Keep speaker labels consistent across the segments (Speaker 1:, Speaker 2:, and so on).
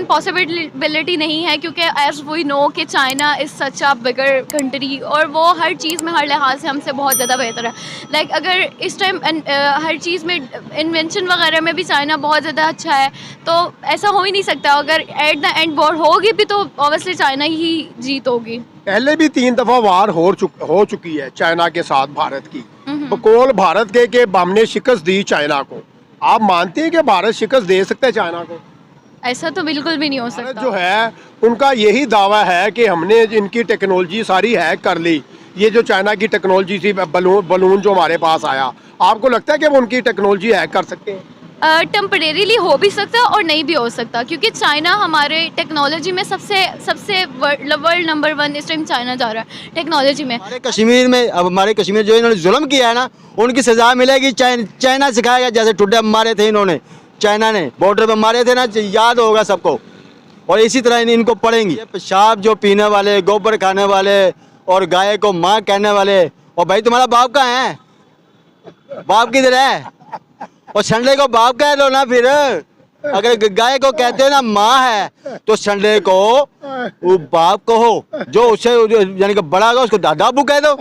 Speaker 1: लेकिन पॉसिबिलिटी नहीं है, क्योंकि एज वी नो कि China is such a bigger country और वो हर चीज़ में हर लिहाज से हमसे बहुत ज़्यादा बेहतर है। लाइक अगर इस टाइम हर चीज़ में इन्वेंशन वगैरह में भी चाइना बहुत ज़्यादा अच्छा है, तो ऐसा हो ही नहीं सकता। अगर एट द एंड वॉर होगी भी तो ऑब्वियसली चाइना ही जीत होगी।
Speaker 2: पहले भी 3 दफा वार हो चुकी है चाइना के साथ भारत की। बकौल भारत के हमने शिकस्त दी चाइना को। आप मानते हैं कि भारत शिकस्त दे सकता है चाइना को?
Speaker 1: ऐसा तो बिल्कुल भी नहीं हो
Speaker 2: भारत
Speaker 1: सकता।
Speaker 2: जो है उनका यही दावा है कि हमने इनकी टेक्नोलॉजी सारी हैक कर ली। ये जो चाइना की टेक्नोलॉजी थी, बलून जो हमारे पास आया, आपको लगता है कि वो उनकी टेक्नोलॉजी हैक कर सकते हैं?
Speaker 1: टेम्परेरीली हो भी सकता है और नहीं भी हो सकता, क्योंकि चाइना हमारे टेक्नोलॉजी में सबसे सबसे वर्ल्ड नंबर 1 इस टाइम चाइना जा रहा है टेक्नोलॉजी में।
Speaker 3: हमारे कश्मीर में, अब हमारे कश्मीर जो इन्होंने जुल्म किया है ना, उनकी सजा मिलेगी। चाइना सिखाएगा, जैसे टुड्डे मारे थे इन्होंने, चाइना ने बॉर्डर पर मारे थे ना, याद होगा सबको। और इसी तरह इनको पड़ेंगी। ये पेशाब जो पीने वाले, गोबर खाने वाले और गाय को माँ कहने वाले, और भाई तुम्हारा बाप कहाँ है? बाप किधर है? और संडे को बाप कह लो ना फिर। अगर गाय को कहते हो ना माँ है, तो संडे को वो बाप कहो। जो उससे यानी कि बड़ा होगा उसको दादा अबू कह दो।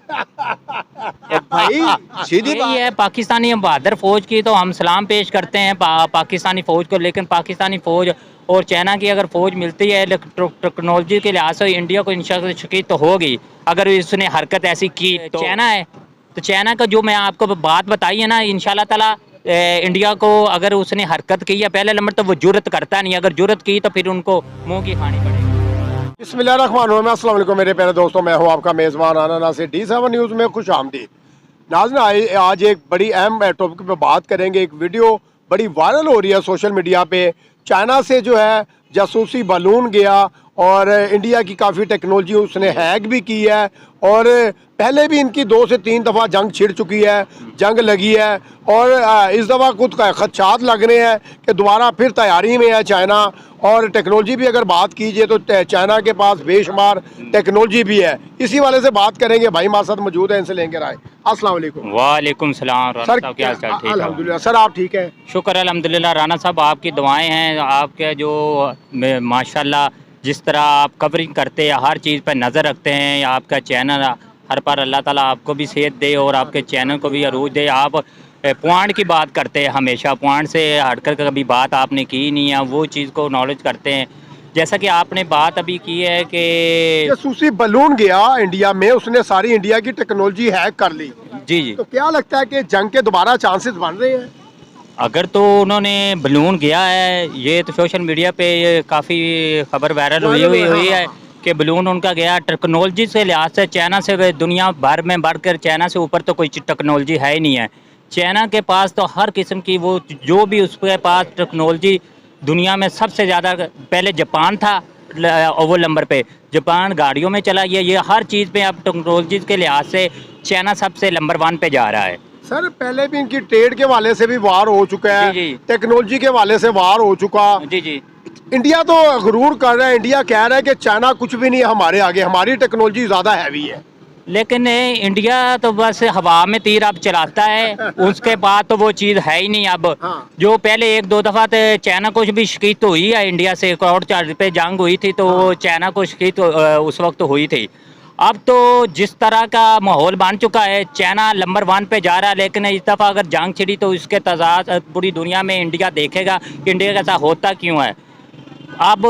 Speaker 3: भाई सीधी बात
Speaker 4: यही है। पाकिस्तानी बहादुर फौज की तो हम सलाम पेश करते हैं पाकिस्तानी फौज को, लेकिन पाकिस्तानी फौज और चाइना की अगर फौज मिलती है टेक्नोलॉजी के लिहाज से, इंडिया को इंशाल्लाह शिकस्त तो होगी अगर इसने हरकत ऐसी की। तो चाइना है, तो चाइना का जो मैं आपको बात बताई है ना, इंशाल्लाह ताला इंडिया को अगर उसने हरकत की है, पहले नंबर तो वो जुर्रत करता नहीं, अगर जुर्रत की तो फिर उनको मुंह की खानी पड़ेगी।
Speaker 2: बिस्मिल्लाहिर्रहमानिर्रहीम, अस्सलाम वालेकुम मेरे प्यारे दोस्तों, मैं हूं आपका मेज़बान आना नासिर। D7 न्यूज़ में खुश आमदीद। नाज़रीन, आज एक बड़ी अहम टॉपिक पे बात करेंगे। एक वीडियो बड़ी वायरल हो रही है सोशल मीडिया पे। चाइना से जो है जासूसी बलून गया और इंडिया की काफ़ी टेक्नोलॉजी उसने हैक भी की है, और पहले भी इनकी 2 से 3 दफ़ा जंग छिड़ चुकी है, जंग लगी है, और इस दफ़ा कुछ खदशात लग रहे हैं कि दोबारा फिर तैयारी में है चाइना। और टेक्नोलॉजी भी अगर बात कीजिए तो चाइना के पास बेशुमार टेक्नोलॉजी भी है। इसी वाले से बात करेंगे। भाई हमारे साथ मौजूद है, इनसे लेंगे राय। अस्सलाम वालेकुम।
Speaker 4: वालेकुम सलाम।
Speaker 2: सर
Speaker 4: क्या हाल चाल? ठीक है
Speaker 2: अल्हम्दुलिल्लाह। सर आप ठीक है?
Speaker 4: शुक्र अल्हम्दुलिल्लाह। राना साहब आपकी दुआएं हैं, आपके जो माशाल्लाह जिस तरह आप कवरिंग करते हैं, हर चीज़ पर नज़र रखते हैं, आपका चैनल हर पर अल्लाह ताला आपको भी सेहत दे और आपके चैनल को भी अरूज दे। आप पॉइंट की बात करते हैं, हमेशा पॉइंट से हटकर कभी बात आपने की नहीं है, वो चीज़ को नॉलेज करते हैं। जैसा कि आपने बात अभी की है कि
Speaker 2: जासूसी बलून गया इंडिया में, उसने सारी इंडिया की टेक्नोलॉजी हैक कर ली।
Speaker 4: जी जी,
Speaker 2: तो क्या लगता है कि जंग के दोबारा चांसेस बन रहे हैं?
Speaker 4: अगर तो उन्होंने बलून गया है, ये तो सोशल मीडिया पे ये काफ़ी खबर वायरल हुई है कि बलून उनका गया। टेक्नोलॉजी से लिहाज से चाइना से दुनिया भर में बढ़कर चाइना से ऊपर तो कोई टेक्नोलॉजी है ही नहीं है। चाइना के पास तो हर किस्म की वो जो भी उसके पास टेक्नोलॉजी दुनिया में सबसे ज़्यादा, पहले जापान था अव्वल नंबर पे, जापान गाड़ियों में चला गया। ये हर चीज़ पे अब टेक्नोलॉजी के लिहाज से चाइना सबसे नंबर 1 पे जा रहा है।
Speaker 2: सर पहले भी इनकी ट्रेड के वाले से भी वार हो चुका है,
Speaker 4: जी, जी।
Speaker 2: टेक्नोलॉजी के वाले से वार हो चुका।
Speaker 4: जी जी,
Speaker 2: इंडिया तो गुरूर कर रहा है, इंडिया कह रहा है कि चाइना कुछ भी नहीं है हमारे आगे, हमारी टेक्नोलॉजी ज़्यादा हैवी है।
Speaker 4: लेकिन इंडिया तो बस हवा में तीर अब चलाता है, उसके बाद तो वो चीज़ है ही नहीं अब।
Speaker 2: हाँ।
Speaker 4: जो पहले 1-2 दफ़ा तो चाइना को भी शिकस्त हुई है इंडिया से, करोड़ 4 पे जंग हुई थी, तो
Speaker 2: हाँ।
Speaker 4: चाइना को शिकस्त उस वक्त हुई थी। अब तो जिस तरह का माहौल बन चुका है, चाइना नंबर 1 पे जा रहा है, लेकिन इस दफ़ा अगर जंग छिड़ी तो इसके तजाद पूरी दुनिया में इंडिया देखेगा कि इंडिया का ऐसा होता क्यों है। अब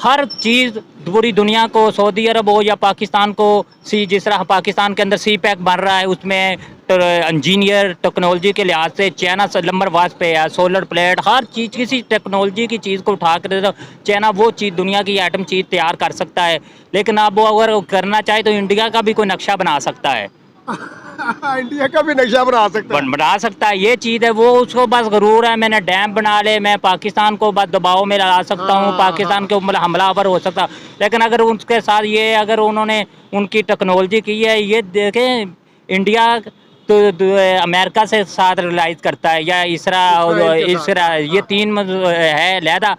Speaker 4: हर चीज़ पूरी दुनिया को, सऊदी अरब हो या पाकिस्तान को, जिस तरह पाकिस्तान के अंदर सी पैक बन रहा है, उसमें इंजीनियर टेक्नोलॉजी के लिहाज से चाइना नंबर 1 पे है। सोलर प्लेट हर चीज़, किसी टेक्नोलॉजी की चीज़ को उठा कर चाइना वो चीज़ दुनिया की आइटम चीज़ तैयार कर सकता है। लेकिन अब वो अगर करना चाहे तो इंडिया का भी कोई नक्शा बना सकता है।
Speaker 2: इंडिया का भी नक्शा बना सकता है।
Speaker 4: ये चीज़ है, वो उसको बस गरूर है, मैंने डैम बना ले, मैं पाकिस्तान को बस दबाव में ला सकता हूँ, पाकिस्तान के ऊपर हमलावर हो सकता। लेकिन अगर उसके साथ ये अगर उन्होंने उनकी टेक्नोलॉजी की है, ये देखें इंडिया तो अमेरिका से साथ रिलाइज करता है या इसरा ये 3 है लहदा।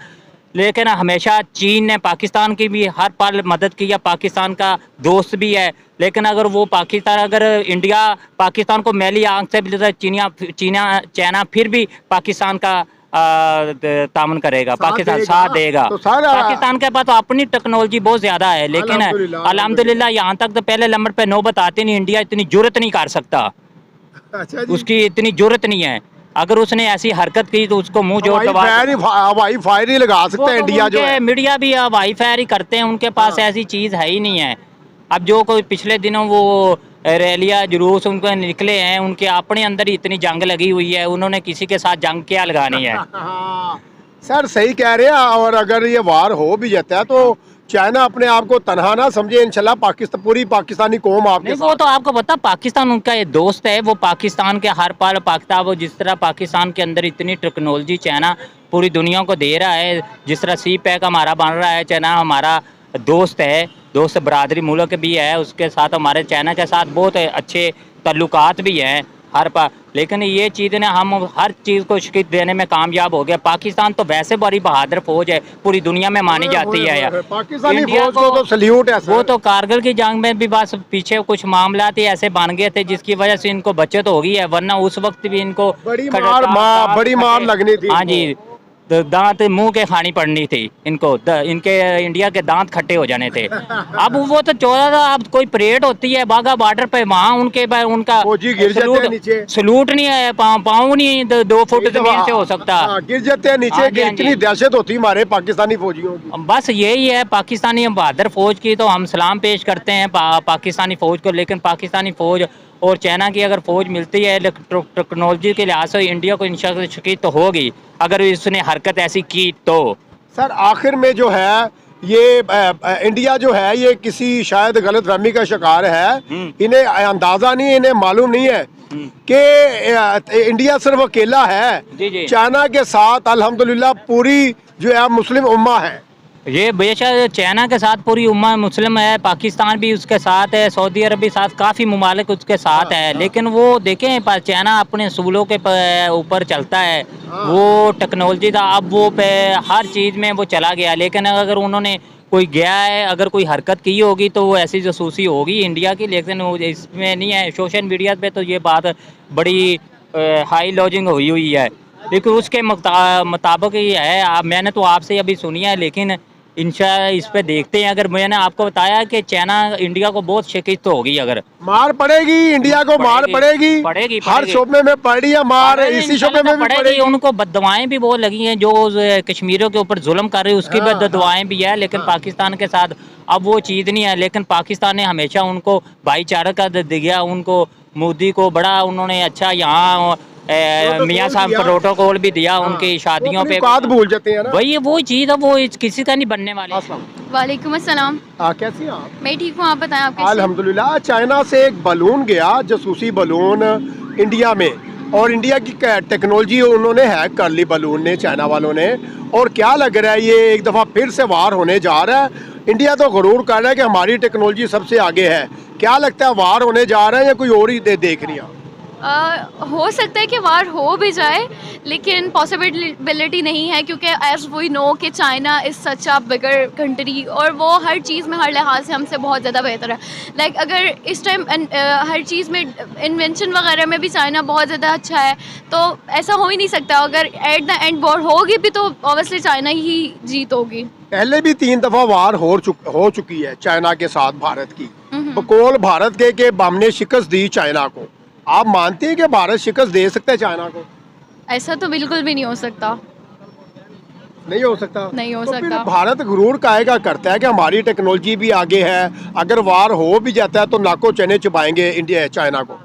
Speaker 4: लेकिन हमेशा चीन ने पाकिस्तान की भी हर पल मदद की है, पाकिस्तान का दोस्त भी है। लेकिन अगर वो पाकिस्तान, अगर इंडिया पाकिस्तान को मैली आंख से चाइना फिर भी पाकिस्तान का तामन करेगा, पाकिस्तान
Speaker 2: देगा।
Speaker 4: साथ देगा।
Speaker 2: तो सर,
Speaker 4: पाकिस्तान के पास तो अपनी टेक्नोलॉजी बहुत ज़्यादा है, लेकिन अल्हम्दुलिल्लाह यहाँ तक तो पहले नंबर पे नौबत आती नहीं। इंडिया इतनी जुर्रत नहीं कर सकता,
Speaker 2: अच्छा जी।
Speaker 4: उसकी इतनी जुर्रत नहीं है। अगर उसने ऐसी हरकत की तो उसको मुंह जोड़ दबा।
Speaker 2: हवाई फायर ही लगा सकते हैं इंडिया जो है।
Speaker 4: मीडिया भी हवाई फायर ही करते हैं, उनके पास ऐसी चीज़ है ही नहीं है। अब जो कोई पिछले दिनों वो रैलियाँ जुलूस उनको निकले हैं, उनके अपने अंदर ही इतनी जंग लगी हुई है, उन्होंने किसी के साथ जंग क्या लगानी है।
Speaker 2: सर सही कह रहे हैं। और अगर ये वार हो भी जाता है तो चाइना अपने आप को तनहा ना समझे, इंशाल्लाह पाकिस्तान पूरी पाकिस्तानी कौम आपके
Speaker 4: नहीं, वो तो आपको पता, पाकिस्तान उनका ये दोस्त है, वो पाकिस्तान के हर पल पाकिस्तान, वो जिस तरह पाकिस्तान के अंदर इतनी टेक्नोलॉजी चाइना पूरी दुनिया को दे रहा है, जिस तरह सी पैक हमारा बन रहा है, चाइना हमारा दोस्त है, दोस्त बरादरी मुल्क भी है, उसके साथ हमारे चाइना के साथ बहुत अच्छे ताल्लुकात भी हैं हर पा। लेकिन ये चीज़ ने हम हर चीज़ को शिकस्त देने में कामयाब हो गया। पाकिस्तान तो वैसे बड़ी बहादुर फौज है, पूरी दुनिया में मानी जाती है यार।
Speaker 2: पाकिस्तानी
Speaker 4: इंडिया
Speaker 2: फौज को तो सल्यूट है सर।
Speaker 4: वो तो कारगिल की जंग में भी बस पीछे कुछ मामला ऐसे बन गए थे जिसकी वजह से इनको बचत हो गई है, वरना उस वक्त भी इनको
Speaker 2: बड़ी मार लगनी थी।
Speaker 4: हाँ जी, दांत मुंह के खानी पड़नी थी इनको, इनके इंडिया के दांत खट्टे हो जाने थे। अब वो तो 14 अब कोई परेड होती है बागा बॉर्डर पे, वहाँ उनका
Speaker 2: फौजी गिर जाते हैं नीचे,
Speaker 4: सलूट नहीं है, पाँव नहीं 2 फुट जमीन से हो सकता,
Speaker 2: गिर जाते हैं नीचे। इतनी दहशत होती है हमारे पाकिस्तानी फौजियों की।
Speaker 4: बस यही है पाकिस्तानी बहादुर फौज की तो हम सलाम पेश करते हैं पाकिस्तानी फौज को। लेकिन पाकिस्तानी फौज और चाइना की अगर फौज मिलती है टेक्नोलॉजी के लिहाज से, इंडिया को इंशाल्लाह शिकस्त तो होगी अगर इसने हरकत ऐसी की तो।
Speaker 2: सर आखिर में जो है ये इंडिया जो है ये किसी शायद गलतफहमी का शिकार है। इन्हें अंदाजा नहीं, इन्हें मालूम नहीं है कि इंडिया सिर्फ अकेला है।
Speaker 4: जी।
Speaker 2: चाइना के साथ अल्हम्दुलिल्लाह पूरी जो है मुस्लिम उम्मा है।
Speaker 4: ये बेशक चाइना के साथ पूरी उम्मा मुस्लिम है, पाकिस्तान भी उसके साथ है, सऊदी अरब भी साथ, काफ़ी ममालिक उसके साथ है। लेकिन वो देखें चाइना अपने असूलों के ऊपर चलता है, वो टेक्नोलॉजी था, अब वो पे हर चीज़ में वो चला गया। लेकिन अगर उन्होंने कोई गया है, अगर कोई हरकत की होगी तो वो ऐसी जासूसी होगी इंडिया की, लेकिन वो इसमें नहीं है। सोशल मीडिया पे तो ये बात बड़ी हाई लॉजिंग हुई है, लेकिन उसके मुताबिक ही है। मैंने तो आपसे अभी सुनी है, लेकिन इंशाल्लाह इस पे देखते हैं। अगर मैंने आपको बताया कि चाइना इंडिया को बहुत शिकस्त होगी, अगर
Speaker 2: मार पड़ेगी इंडिया को, मार पड़ेगी हर शोबे में पड़ रही है मार, इसी शोबे में भी पड़ेगी।
Speaker 4: उनको बददुआएं भी बहुत लगी हैं, जो कश्मीरियों के ऊपर जुल्म कर रहे हैं उसकी बददुआएं भी है। लेकिन पाकिस्तान के साथ अब वो चीज़ नहीं है। लेकिन पाकिस्तान ने हमेशा उनको भाईचारा का दिया, उनको मोदी को बड़ा उन्होंने अच्छा यहाँ मियाँ साहब प्रोटोकॉल भी दिया उनकी शादियों पे,
Speaker 2: बात भूल जाते हैं ना
Speaker 4: वही वो चीज़ है, वो किसी का नहीं बनने वाली।
Speaker 1: वालेकुम अस्सलाम।
Speaker 2: कैसी हैं आप?
Speaker 1: मैं ठीक हूँ, आप बताएं आप कैसे?
Speaker 2: अल्हम्दुलिल्लाह। चाइना से एक बलून गया, जासूसी बलून इंडिया में, और इंडिया की टेक्नोलॉजी उन्होंने हैक कर ली बलून ने, चाइना वालों ने। और क्या लग रहा है ये एक दफ़ा फिर से वार होने जा रहा है। इंडिया तो गरूर कर रहा है कि हमारी टेक्नोलॉजी सबसे आगे है। क्या लगता है वार होने जा रहा है या कोई और ही देख रही है?
Speaker 1: हो सकता है कि वार हो भी जाए, लेकिन पॉसिबिलिटी नहीं है, क्योंकि एज वी नो कि China is such a bigger country, और वो हर चीज़ में हर लिहाज से हमसे बहुत ज़्यादा बेहतर है। लाइक अगर इस टाइम हर चीज़ में इन्वेंशन वगैरह में भी चाइना बहुत ज़्यादा अच्छा है, तो ऐसा हो ही नहीं सकता। अगर एट द एंड वॉर होगी भी तो ऑब्वियसली चाइना ही जीत होगी।
Speaker 2: पहले भी 3 दफ़ा वार हो चुकी है चाइना के साथ भारत की, बकौल भारत के हमने शिकस्त दी चाइना को। आप मानते हैं कि भारत शिकस्त दे सकता है चाइना को?
Speaker 1: ऐसा तो बिल्कुल भी नहीं हो सकता।
Speaker 2: नहीं हो सकता।
Speaker 1: नहीं हो
Speaker 2: तो फिर
Speaker 1: सकता।
Speaker 2: भारत गुरूर कायगा करता है कि हमारी टेक्नोलॉजी भी आगे है, अगर वार हो भी जाता है तो नाको चने चुपाएंगे इंडिया चाइना को।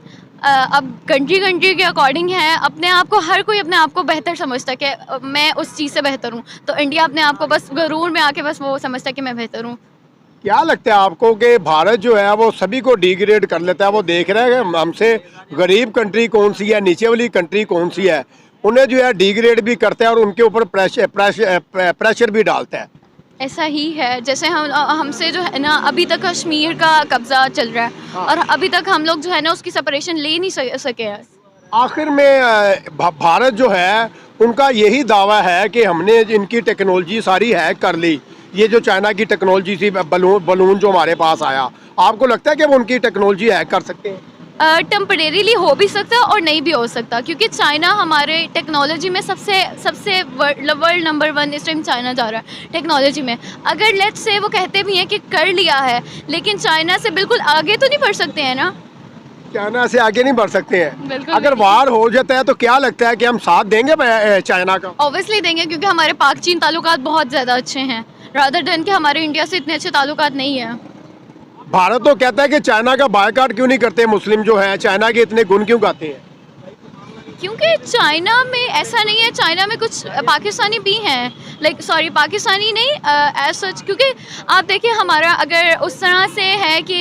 Speaker 1: अब कंट्री के अकॉर्डिंग है, अपने आप को हर कोई अपने आप को बेहतर समझता है कि मैं उस चीज़ से बेहतर हूँ। तो इंडिया अपने आप को बस गरूर में आके बस वो समझता है कि मैं बेहतर हूँ।
Speaker 2: क्या लगता है आपको कि भारत जो है वो सभी को डिग्रेड कर लेता है? वो देख रहा है कि हमसे गरीब कंट्री कौन सी है, नीचे वाली कंट्री कौन सी है, उन्हें जो है डिग्रेड भी करता है और उनके ऊपर प्रेशर भी डालता है।
Speaker 1: ऐसा ही है, जैसे हमसे जो है ना अभी तक कश्मीर का कब्जा चल रहा है, और अभी तक हम लोग जो है ना उसकी सेपरेशन ले नहीं सके हैं।
Speaker 2: आखिर में भारत जो है उनका यही दावा है कि हमने इनकी टेक्नोलॉजी सारी हैक कर ली। ये जो चाइना की टेक्नोलॉजी थी, बलून जो हमारे पास आया, आपको लगता है कि वो उनकी टेक्नोलॉजी हैक कर सकते हैं?
Speaker 1: टेम्परेरीली हो भी सकता है और नहीं भी हो सकता, क्योंकि चाइना हमारे टेक्नोलॉजी में सबसे वर्ल्ड नंबर 1 इस टाइम चाइना जा रहा है टेक्नोलॉजी में। अगर लेट्स से वो कहते भी हैं कि कर लिया है, लेकिन चाइना से बिल्कुल आगे तो नहीं बढ़ सकते हैं ना।
Speaker 2: चाइना से आगे नहीं बढ़ सकते हैं।
Speaker 1: बिल्कुल
Speaker 2: अगर
Speaker 1: नहीं।
Speaker 2: वार हो जाता है तो क्या लगता है कि हम साथ देंगे चाइना का?
Speaker 1: ऑब्वियसली देंगे, क्योंकि हमारे पाक चीन ताल्लुकात बहुत ज़्यादा अच्छे हैं, रादर देन कि हमारे इंडिया से इतने अच्छे ताल्लुकात नहीं हैं।
Speaker 2: भारत तो कहता है कि चाइना का बायकॉट क्यों नहीं करते मुस्लिम जो हैं, चाइना के इतने गुण क्यों गाते हैं?
Speaker 1: क्योंकि चाइना में ऐसा नहीं है, चाइना में कुछ पाकिस्तानी भी हैं, पाकिस्तानी नहीं एज सच, क्योंकि आप देखिए हमारा अगर उस तरह से है कि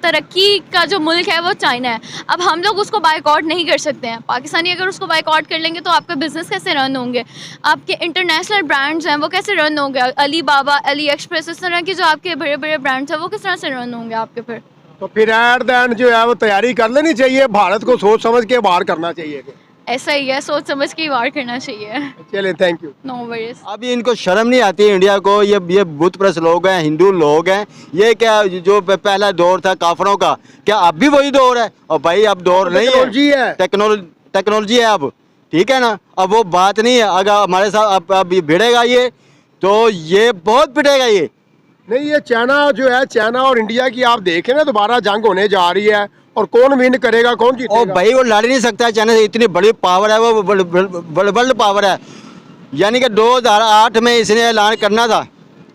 Speaker 1: तरक्की का जो मुल्क है वो चाइना है। अब हम लोग उसको बायकॉट नहीं कर सकते हैं। पाकिस्तानी अगर उसको बायकॉट कर लेंगे तो आपका बिज़नेस कैसे रन होंगे, आपके इंटरनेशनल ब्रांड्स हैं वो कैसे रन होंगे, अली बाबा, अली एक्सप्रेस, इस तरह के जो आपके बड़े बड़े ब्रांड्स हैं वो किस तरह से रन होंगे आपके फिर?
Speaker 2: तो फिर एट द एंड जो है वो तैयारी कर लेनी चाहिए, भारत को सोच समझ के वार करना चाहिए।
Speaker 1: ऐसा ही है, सोच समझ के ही वार करना चाहिए।
Speaker 2: चलिए, थैंक यू।
Speaker 1: No worries.
Speaker 3: अभी इनको शर्म नहीं आती इंडिया को, ये बुत परस्त लोग हैं, हिंदू लोग हैं। ये क्या जो पहला दौर था काफरों का, क्या अब भी वही दौर है? और भाई अब दौर नहीं है, टेक्नोलॉजी है अब, ठीक है ना। अब वो बात नहीं है। अगर हमारे साथ अब ये भिड़ेगा ये, तो ये बहुत पिटेगा ये।
Speaker 2: नहीं, ये चाइना जो है, चाइना और इंडिया की आप देखें ना, दोबारा जंग होने जा रही है, और कौन विन करेगा, कौन जीतेगा?
Speaker 3: और भाई वो लड़ ही नहीं सकता चाइना से, इतनी बड़ी पावर है वो, वर्ल्ड पावर है। यानी कि 2008 में इसने ऐलान करना था,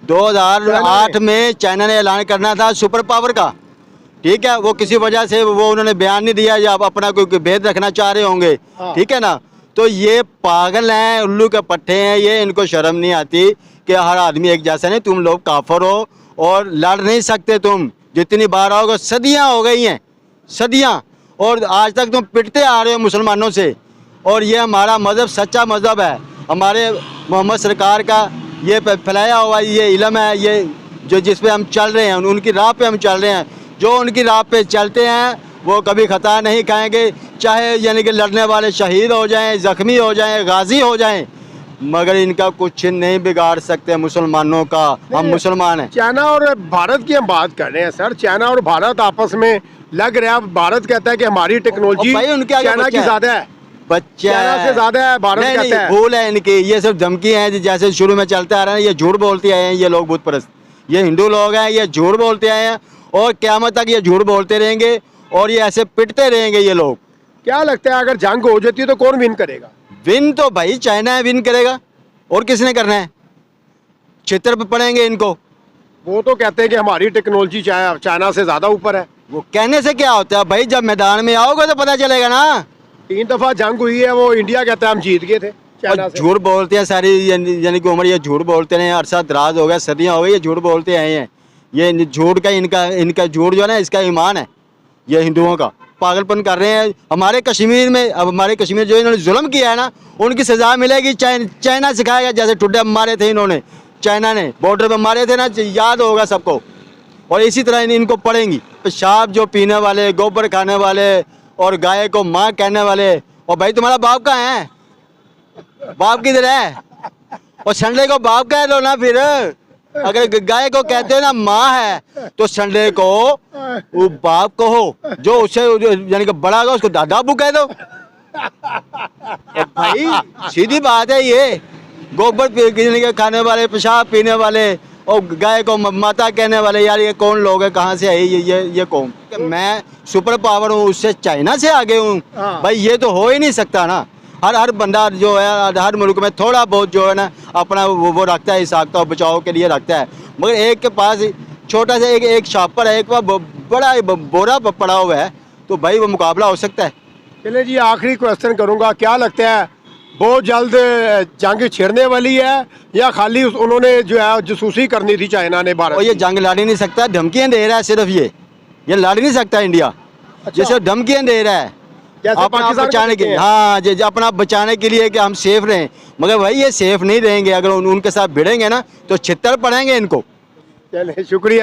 Speaker 3: 2008 में चाइना ने ऐलान करना था सुपर पावर का, ठीक है। वो किसी वजह से वो उन्होंने बयान नहीं दिया, या अपना कोई भेद रखना चाह रहे होंगे, ठीक है ना। तो ये पागल हैं, उल्लू के पट्टे हैं ये, इनको शर्म नहीं आती कि हर आदमी एक जैसा नहीं। तुम लोग काफर हो और लड़ नहीं सकते, तुम जितनी बार आओगे, सदियाँ हो गई हैं, सदियाँ, और आज तक तुम पिटते आ रहे हो मुसलमानों से। और ये हमारा मज़हब सच्चा मज़हब है, हमारे मोहम्मद सरकार का ये फैलाया हुआ ये इल्म है, ये जो जिस पे हम चल रहे हैं, उनकी राह पे हम चल रहे हैं। जो उनकी राह पे चलते हैं वो कभी खता नहीं खाएंगे, चाहे यानी कि लड़ने वाले शहीद हो जाएं, ज़ख्मी हो जाएं, गाजी हो जाएं, मगर इनका कुछ नहीं बिगाड़ सकते मुसलमानों का। हम मुसलमान हैं।
Speaker 2: चाइना और भारत की हम बात कर रहे हैं सर, चाइना और भारत आपस में लग रहा है। भारत कहता है कि हमारी टेक्नोलॉजी चाइना की ज्यादा है, चाइना से ज्यादा है, भारत कहता है।
Speaker 3: भूल है इनकी, ये सब धमकी है, जैसे शुरू में चलते आ रहे हैं। ये झूठ बोलते आए हैं ये लोग, बुत परस्त, ये हिंदू लोग हैं, ये झूठ बोलते आए हैं और क़यामत तक ये झूठ बोलते रहेंगे, और ये ऐसे पिटते रहेंगे ये लोग।
Speaker 2: क्या लगता है अगर जंग हो जाती है तो कौन विन करेगा?
Speaker 3: विन तो भाई चाइना है, विन करेगा, और किसने करना है? चित्र पे पड़ेंगे इनको।
Speaker 2: वो तो कहते हैं कि हमारी टेक्नोलॉजी चाइना से ज्यादा ऊपर है।
Speaker 3: वो कहने से क्या होता है भाई, जब मैदान में आओगे तो पता चलेगा ना।
Speaker 2: 3 दफा जंग हुई है, वो इंडिया कहता है हम जीत गए थे चाइना से।
Speaker 3: झूठ बोलते हैं सारी यानी कि उम्र ये झूठ बोलते हैं, अरसा दराज हो गया, सदियाँ हो गई, ये झूठ बोलते आए हैं। ये झूठ का इनका झूठ जो है ना, इसका ईमान है ये हिंदुओं का। पागलपन कर रहे हैं हमारे कश्मीर में। अब हमारे कश्मीर जो इन्होंने जुल्म किया है ना, उनकी सज़ा मिलेगी। चाइना सिखाएगा, जैसे टुड्डे मारे थे इन्होंने, चाइना ने बॉर्डर पर मारे थे ना, याद होगा सबको। और इसी तरह इनको पड़ेंगी। पेशाब जो पीने वाले, गोबर खाने वाले, और गाय को माँ कहने वाले। और भाई तुम्हारा बाप कहाँ है? बाप किधर है? और संडे को बाप कह दो ना फिर। अगर गाय को कहते हो ना माँ है, तो संडे को वो बाप को हो, जो उससे यानी कि बड़ा होगा उसको दादा अबू कह दो। भाई सीधी बात है ये। गोबर खाने वाले, पेशाब पीने वाले, और गाय को माता कहने वाले, यार ये कौन लोग है, कहाँ से है ये कौन? मैं सुपर पावर हूँ, उससे चाइना से आगे हूँ भाई, ये तो हो ही नहीं सकता ना। हर बंदा जो है हर मुल्क में थोड़ा बहुत जो है ना अपना वो रखता है, हिसाब बचाव के लिए रखता है। मगर एक के पास छोटा सा एक शॉपर है, एक बड़ा बोरा पड़ा हुआ है, तो भाई वो मुकाबला हो सकता है।
Speaker 2: चलिए जी, आखिरी क्वेश्चन करूँगा, क्या लगता है बहुत जल्द जंग छिड़ने वाली है, या खाली उन्होंने जो है जासूसी करनी थी चाइना ने भारत?
Speaker 3: और ये जंग लड़ ही नहीं सकता, धमकियाँ दे रहा है सिर्फ ये लड़ नहीं सकता इंडिया। अच्छा। जैसे धमकियाँ दे रहा है अपना बचाने के लिए। हाँ, अपना बचाने के लिए कि हम सेफ रहें, मगर भाई ये सेफ नहीं रहेंगे। अगर उनके साथ भिड़ेंगे ना तो छितर पड़ेंगे इनको।
Speaker 2: चलिए, शुक्रिया।